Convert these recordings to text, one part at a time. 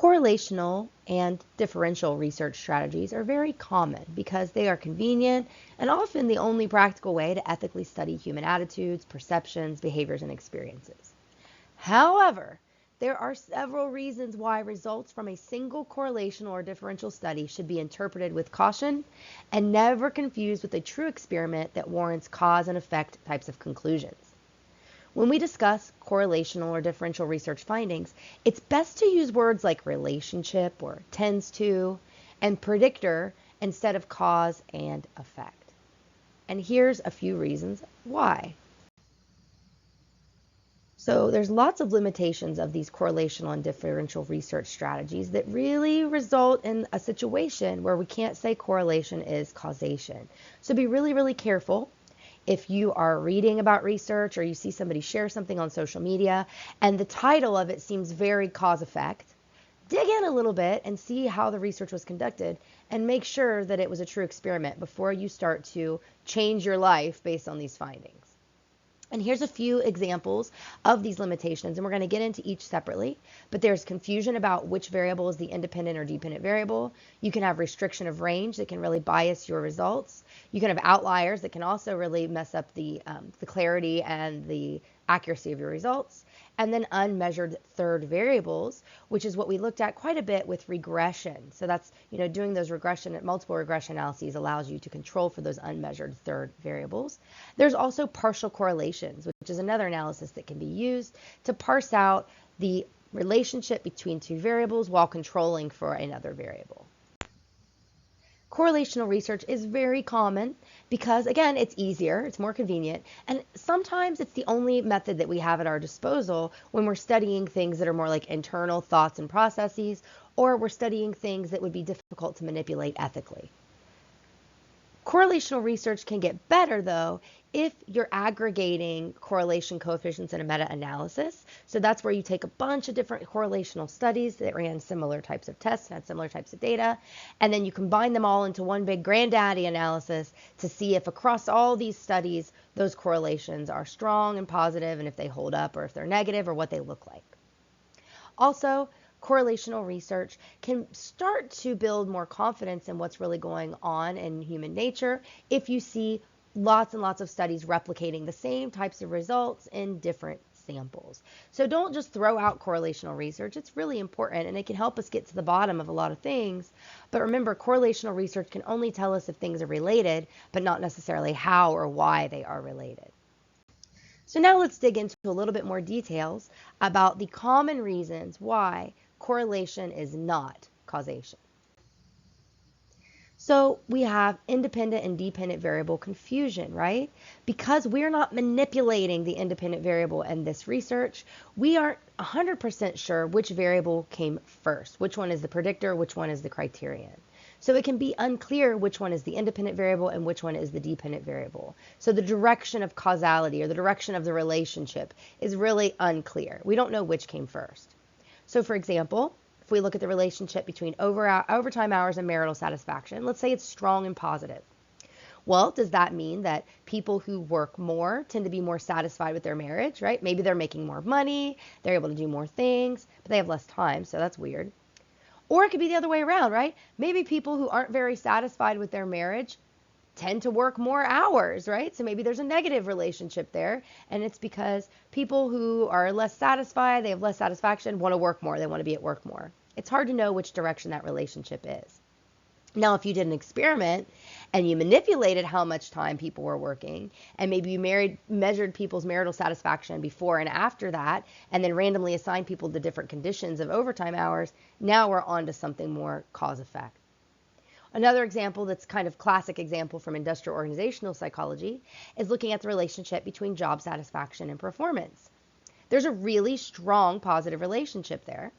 Correlational and differential research strategies are very common because they are convenient and often the only practical way to ethically study human attitudes, perceptions, behaviors, and experiences. However, there are several reasons why results from a single correlational or differential study should be interpreted with caution and never confused with a true experiment that warrants cause and effect types of conclusions. When we discuss correlational or differential research findings, it's best to use words like relationship or tends to and predictor instead of cause and effect. And here's a few reasons why. So there's lots of limitations of these correlational and differential research strategies that really result in a situation where we can't say correlation is causation. So be really, really careful. If you are reading about research or you see somebody share something on social media and the title of it seems very cause-effect, dig in a little bit and see how the research was conducted and make sure that it was a true experiment before you start to change your life based on these findings. And here's a few examples of these limitations, and we're going to get into each separately, but there's confusion about which variable is the independent or dependent variable. You can have restriction of range that can really bias your results. You can have outliers that can also really mess up the clarity and the accuracy of your results. And then unmeasured third variables, which is what we looked at quite a bit with regression. So that's, doing those multiple regression analyses allows you to control for those unmeasured third variables. There's also partial correlations, which is another analysis that can be used to parse out the relationship between two variables while controlling for another variable. Correlational research is very common because, again, it's easier, it's more convenient, and sometimes it's the only method that we have at our disposal when we're studying things that are more like internal thoughts and processes, or we're studying things that would be difficult to manipulate ethically. Correlational research can get better, though, if you're aggregating correlation coefficients in a meta-analysis. So that's where you take a bunch of different correlational studies that ran similar types of tests and had similar types of data, and then you combine them all into one big granddaddy analysis to see if across all these studies, those correlations are strong and positive, and if they hold up or if they're negative or what they look like. Also, correlational research can start to build more confidence in what's really going on in human nature if you see lots and lots of studies replicating the same types of results in different samples. So don't just throw out correlational research. It's really important and it can help us get to the bottom of a lot of things. But remember, correlational research can only tell us if things are related, but not necessarily how or why they are related. So now let's dig into a little bit more details about the common reasons why correlation is not causation. So we have independent and dependent variable confusion, right? Because we're not manipulating the independent variable in this research, we aren't 100% sure which variable came first, which one is the predictor, which one is the criterion. So it can be unclear which one is the independent variable and which one is the dependent variable. So the direction of causality or the direction of the relationship is really unclear. We don't know which came first. So for example, if we look at the relationship between overtime hours and marital satisfaction, let's say it's strong and positive. Well, does that mean that people who work more tend to be more satisfied with their marriage, right? Maybe they're making more money, they're able to do more things, but they have less time, so that's weird. Or it could be the other way around, right? Maybe people who aren't very satisfied with their marriage tend to work more hours, right? So maybe there's a negative relationship there, and it's because people who are less satisfied, they have less satisfaction, want to work more, they want to be at work more. It's hard to know which direction that relationship is. Now, if you did an experiment and you manipulated how much time people were working, and maybe you measured people's marital satisfaction before and after that, and then randomly assigned people to different conditions of overtime hours, now we're on to something more cause-effect. Another example that's kind of classic example from industrial organizational psychology is looking at the relationship between job satisfaction and performance. There's a really strong positive relationship there.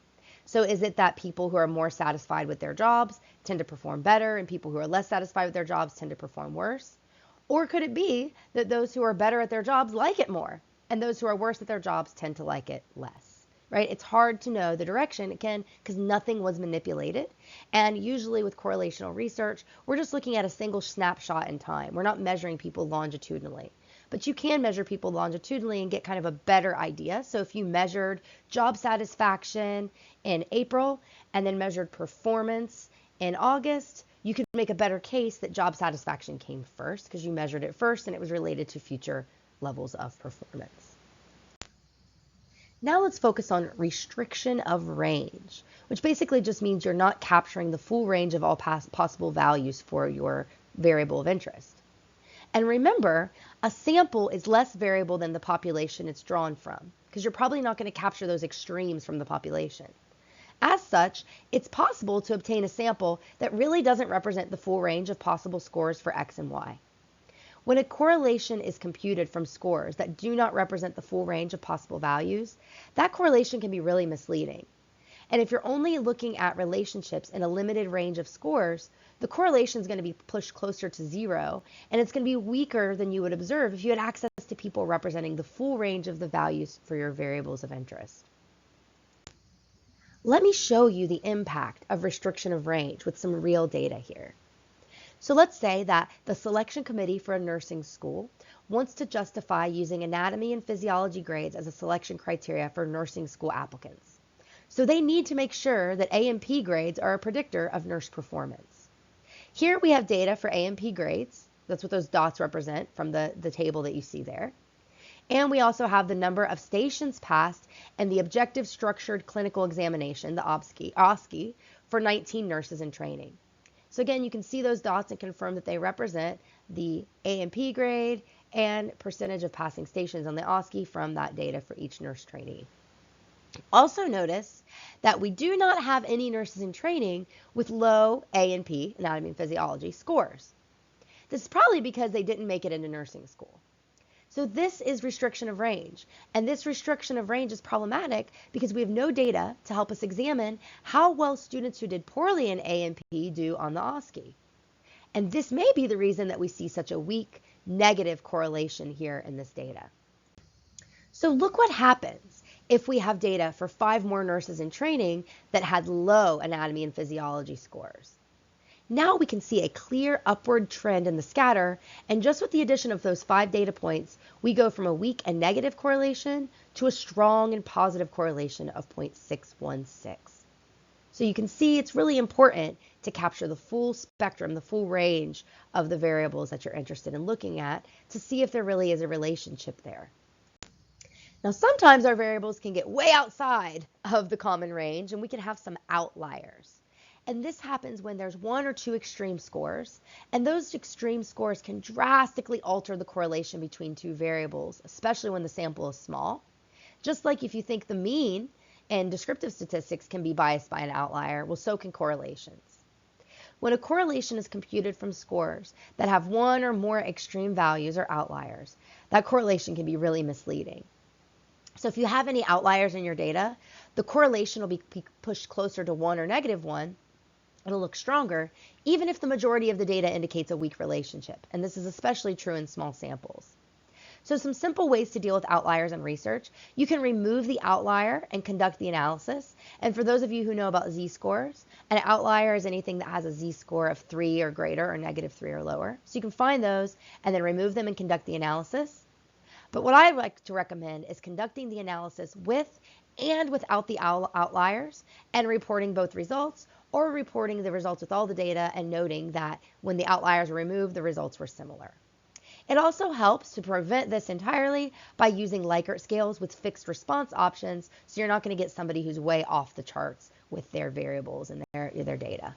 So is it that people who are more satisfied with their jobs tend to perform better and people who are less satisfied with their jobs tend to perform worse? Or could it be that those who are better at their jobs like it more and those who are worse at their jobs tend to like it less? Right? It's hard to know the direction, again, because nothing was manipulated. And usually with correlational research, we're just looking at a single snapshot in time. We're not measuring people longitudinally. but you can measure people longitudinally and get kind of a better idea. So if you measured job satisfaction in April and then measured performance in August, you could make a better case that job satisfaction came first because you measured it first and it was related to future levels of performance. Now let's focus on restriction of range, which basically just means you're not capturing the full range of all possible values for your variable of interest. And remember, a sample is less variable than the population it's drawn from, because you're probably not going to capture those extremes from the population. As such, it's possible to obtain a sample that really doesn't represent the full range of possible scores for X and Y. When a correlation is computed from scores that do not represent the full range of possible values, that correlation can be really misleading. And if you're only looking at relationships in a limited range of scores, the correlation is going to be pushed closer to zero, and it's going to be weaker than you would observe if you had access to people representing the full range of the values for your variables of interest. Let me show you the impact of restriction of range with some real data here. So let's say that the selection committee for a nursing school wants to justify using anatomy and physiology grades as a selection criteria for nursing school applicants. So they need to make sure that A&P grades are a predictor of nurse performance. Here we have data for A&P grades. That's what those dots represent from the table that you see there. And we also have the number of stations passed and the objective structured clinical examination, the OSCE, for 19 nurses in training. So again, you can see those dots and confirm that they represent the A&P grade and percentage of passing stations on the OSCE from that data for each nurse trainee. Also notice that we do not have any nurses in training with low A&P, anatomy and physiology, scores. This is probably because they didn't make it into nursing school. So this is restriction of range, and this restriction of range is problematic because we have no data to help us examine how well students who did poorly in A&P do on the OSCE. And this may be the reason that we see such a weak negative correlation here in this data. So look what happens if we have data for 5 more nurses in training that had low anatomy and physiology scores. Now we can see a clear upward trend in the scatter, and just with the addition of those 5 data points, we go from a weak and negative correlation to a strong and positive correlation of 0.616. So you can see it's really important to capture the full spectrum, the full range of the variables that you're interested in looking at to see if there really is a relationship there. Now sometimes our variables can get way outside of the common range and we can have some outliers. And this happens when there's 1 or 2 extreme scores, and those extreme scores can drastically alter the correlation between 2 variables, especially when the sample is small. Just like if you think the mean and descriptive statistics can be biased by an outlier, well, so can correlations. When a correlation is computed from scores that have 1 or more extreme values or outliers, that correlation can be really misleading. So if you have any outliers in your data, the correlation will be pushed closer to 1 or -1. It'll look stronger, even if the majority of the data indicates a weak relationship. And this is especially true in small samples. So some simple ways to deal with outliers in research: you can remove the outlier and conduct the analysis. And for those of you who know about z-scores, an outlier is anything that has a z-score of 3 or greater or -3 or lower. So you can find those and then remove them and conduct the analysis. But what I like to recommend is conducting the analysis with and without the outliers and reporting both results, or reporting the results with all the data and noting that when the outliers were removed, the results were similar. It also helps to prevent this entirely by using Likert scales with fixed response options, so you're not going to get somebody who's way off the charts with their variables and their data.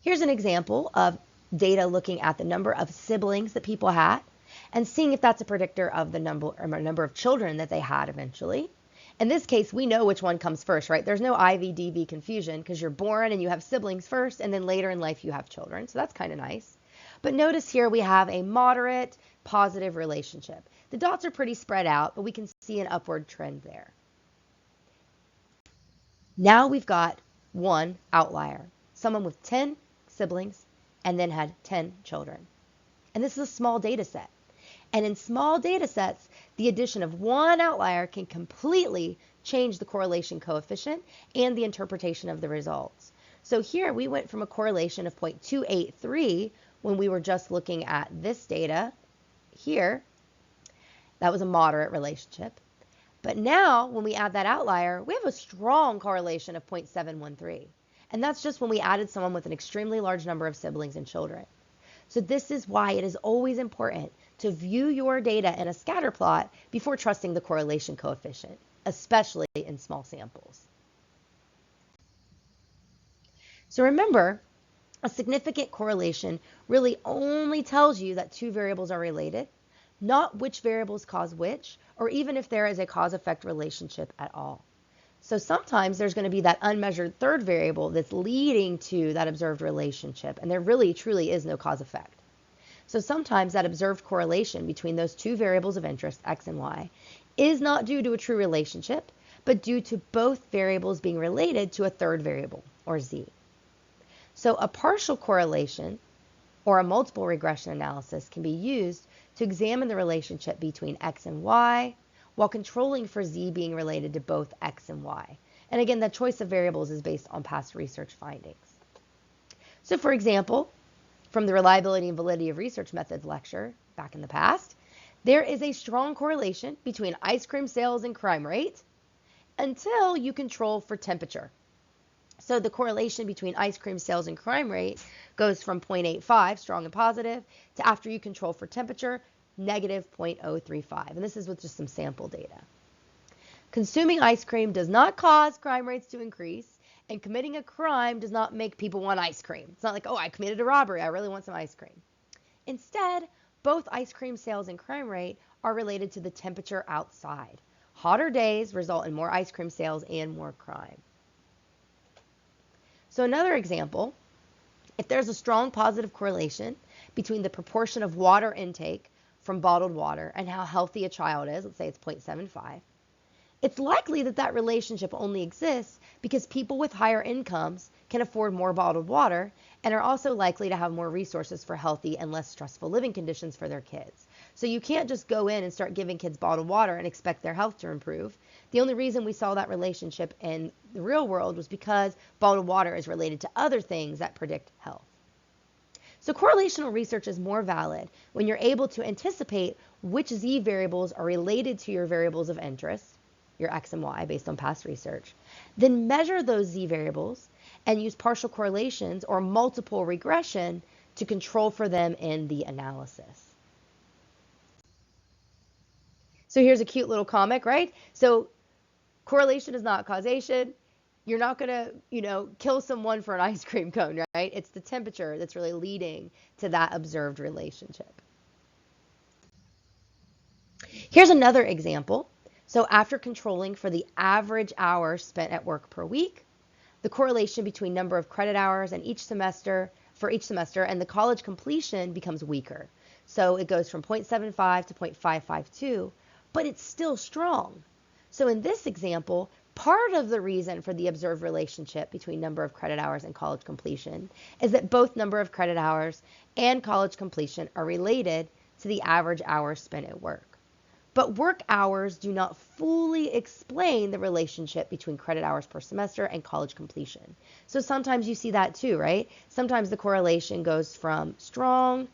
Here's an example of data looking at the number of siblings that people had and seeing if that's a predictor of the number of children that they had eventually. In this case, we know which one comes first, right? There's no IV-DV confusion because you're born and you have siblings first, and then later in life you have children. So that's kind of nice. But notice here we have a moderate positive relationship. The dots are pretty spread out, but we can see an upward trend there. Now we've got one outlier, someone with 10 siblings and then had 10 children. And this is a small data set. And in small data sets, the addition of one outlier can completely change the correlation coefficient and the interpretation of the results. So here we went from a correlation of 0.283 when we were just looking at this data here That was a moderate relationship. But now when we add that outlier, we have a strong correlation of 0.713. And that's just when we added someone with an extremely large number of siblings and children. So this is why it is always important to view your data in a scatter plot before trusting the correlation coefficient, especially in small samples. So remember, a significant correlation really only tells you that two variables are related, not which variables cause which, or even if there is a cause-effect relationship at all. So sometimes there's going to be that unmeasured third variable that's leading to that observed relationship, and there really truly is no cause-effect. So sometimes that observed correlation between those two variables of interest, x and y, is not due to a true relationship, but due to both variables being related to a third variable, or z. So a partial correlation or a multiple regression analysis can be used to examine the relationship between x and y while controlling for z being related to both x and y. And again, the choice of variables is based on past research findings. So for example, from the Reliability and Validity of Research Methods lecture back in the past, there is a strong correlation between ice cream sales and crime rate until you control for temperature. So the correlation between ice cream sales and crime rate goes from 0.85, strong and positive, to after you control for temperature, negative 0.035. And this is with just some sample data. Consuming ice cream does not cause crime rates to increase, and committing a crime does not make people want ice cream. It's not like, oh, I committed a robbery, I really want some ice cream. Instead, both ice cream sales and crime rate are related to the temperature outside. Hotter days result in more ice cream sales and more crime. So another example, if there's a strong positive correlation between the proportion of water intake from bottled water and how healthy a child is, let's say it's 0.75, it's likely that that relationship only exists because people with higher incomes can afford more bottled water and are also likely to have more resources for healthy and less stressful living conditions for their kids. So you can't just go in and start giving kids bottled water and expect their health to improve. The only reason we saw that relationship in the real world was because bottled water is related to other things that predict health. So correlational research is more valid when you're able to anticipate which z variables are related to your variables of interest, your x and y based on past research, then measure those z variables and use partial correlations or multiple regression to control for them in the analysis. So here's a cute little comic, right? So correlation is not causation. You're not going to, kill someone for an ice cream cone, right? It's the temperature that's really leading to that observed relationship. Here's another example. So after controlling for the average hours spent at work per week, the correlation between number of credit hours and each semester and the college completion becomes weaker. So it goes from 0.75 to 0.552, but it's still strong. So in this example, part of the reason for the observed relationship between number of credit hours and college completion is that both number of credit hours and college completion are related to the average hours spent at work. But work hours do not fully explain the relationship between credit hours per semester and college completion. So sometimes you see that too, right? Sometimes the correlation goes from strong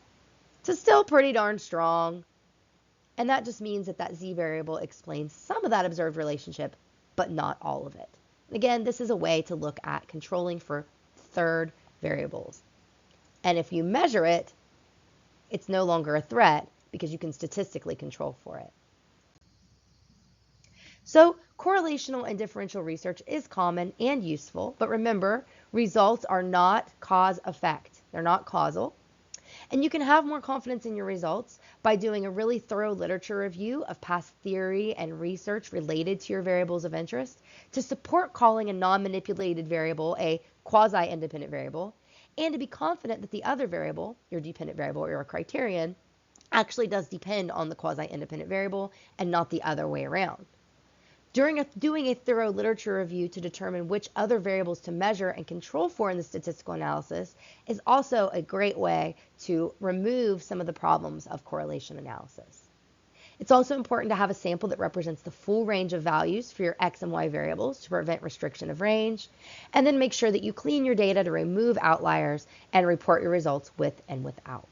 to still pretty darn strong. And that just means that that z variable explains some of that observed relationship, but not all of it. Again, this is a way to look at controlling for third variables. And if you measure it, it's no longer a threat because you can statistically control for it. So correlational and differential research is common and useful, but remember, results are not cause-effect. They're not causal. And you can have more confidence in your results by doing a really thorough literature review of past theory and research related to your variables of interest to support calling a non-manipulated variable a quasi-independent variable, and to be confident that the other variable, your dependent variable or your criterion, actually does depend on the quasi-independent variable and not the other way around. Doing a thorough literature review to determine which other variables to measure and control for in the statistical analysis is also a great way to remove some of the problems of correlation analysis. It's also important to have a sample that represents the full range of values for your x and y variables to prevent restriction of range, and then make sure that you clean your data to remove outliers and report your results with and without.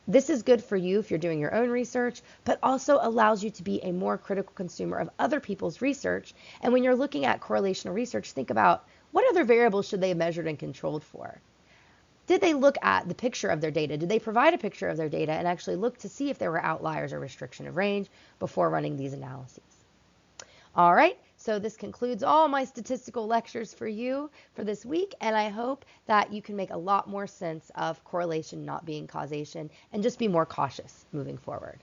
This is good for you if you're doing your own research, but also allows you to be a more critical consumer of other people's research. And when you're looking at correlational research, think about what other variables should they have measured and controlled for? Did they look at the picture of their data? Did they provide a picture of their data and actually look to see if there were outliers or restriction of range before running these analyses? All right, so this concludes all my statistical lectures for you for this week, and I hope that you can make a lot more sense of correlation not being causation and just be more cautious moving forward.